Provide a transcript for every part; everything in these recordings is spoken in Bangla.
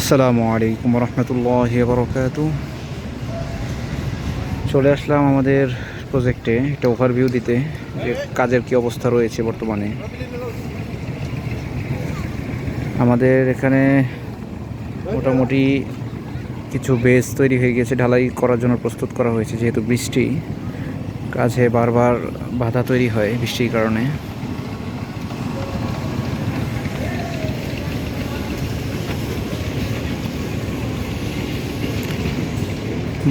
আসসালামু আলাইকুম রহমতুল্লাহি ওয়া বারাকাতুহু। চলে আসলাম আমাদের প্রজেক্টে একটা ওভারভিউ দিতে, যে কাজের কি অবস্থা রয়েছে বর্তমানে। আমাদের এখানে মোটামুটি কিছু বেস তৈরি হয়ে গেছে, ঢালাই করার জন্য প্রস্তুত করা হয়েছে। যেহেতু বৃষ্টি, কাজে বারবার বাধা তৈরি হয় বৃষ্টির কারণে।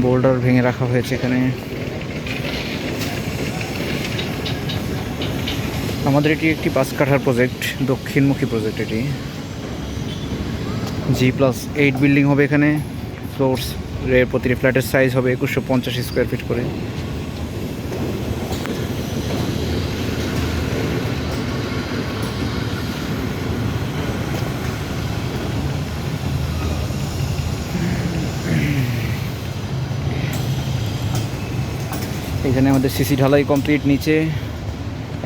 বোল্ডার ভেঙে রাখা হয়েছে এখানে। আমাদের এটি একটি 5 কাঠার প্রজেক্ট, দক্ষিণমুখী প্রজেক্ট। এটি G+8 বিল্ডিং হবে এখানে। ফ্লোরস প্রতিটি ফ্ল্যাটের সাইজ হবে 2150 স্কোয়ার ফিট করে। এখানে আমাদের সিসি ঢালাই কমপ্লিট নিচে,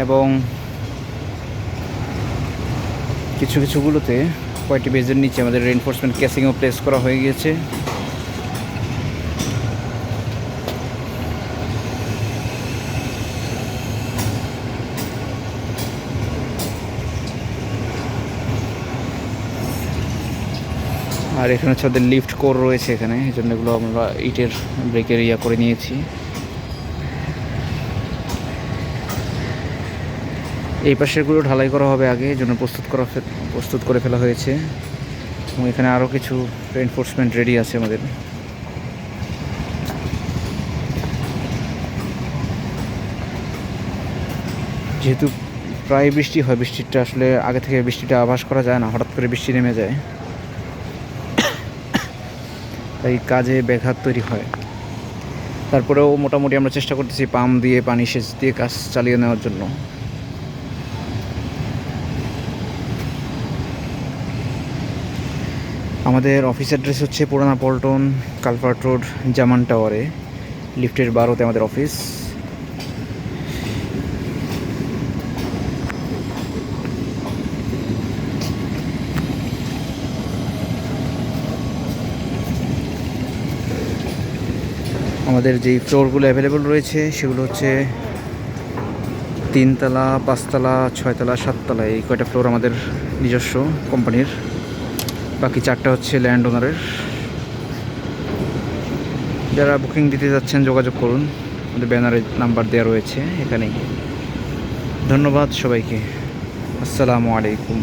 এবং কিছুগুলোতে কয়েকটি বেজের নিচে আমাদের রেইনফোর্সমেন্ট কেসিংও প্লেস করা হয়ে গিয়েছে। আর এখানে হচ্ছে আমাদের লিফট কোর রয়েছে এখানে, এই জন্য এগুলো আমরা ইটের ব্রেকের করে নিয়েছি। এই পাশেরগুলো ঢালাই করা হবে আগে, এই জন্য প্রস্তুত করে ফেলা হয়েছে। এবং এখানে আরও কিছু রেইনফোর্সমেন্ট রেডি আছে আমাদের। যেহেতু প্রায় বৃষ্টি হয়, বৃষ্টিটা আসলে আগে থেকে বৃষ্টিটা আভাস করা যায় না, হঠাৎ করে বৃষ্টি নেমে যায়, তাই কাজে ব্যাঘাত তৈরি হয়। তারপরেও মোটামুটি আমরা চেষ্টা করতেছি পাম্প দিয়ে, পানি সেচ দিয়ে কাজ চালিয়ে নেওয়ার জন্য। আমাদের অফিস অ্যাড্রেস হচ্ছে পুরানা পল্টন, কালভার্ট রোড, জামান টাওয়ারে, লিফটের 12তে আমাদের অফিস। আমাদের যেই ফ্লোরগুলো অ্যাভেলেবল রয়েছে সেগুলো হচ্ছে 3 তলা, 5 তলা, 6 তলা, 7 তলা, এই কয়টা ফ্লোর আমাদের নিজস্ব কোম্পানির। বাকি 4টা হচ্ছে ল্যান্ড ওনারের। যারা বুকিং দিতে যাচ্ছেন যোগাযোগ করুন, আমাদের ব্যানারে নাম্বার দেওয়া রয়েছে এখানেই। ধন্যবাদ সবাইকে। আসসালামু আলাইকুম।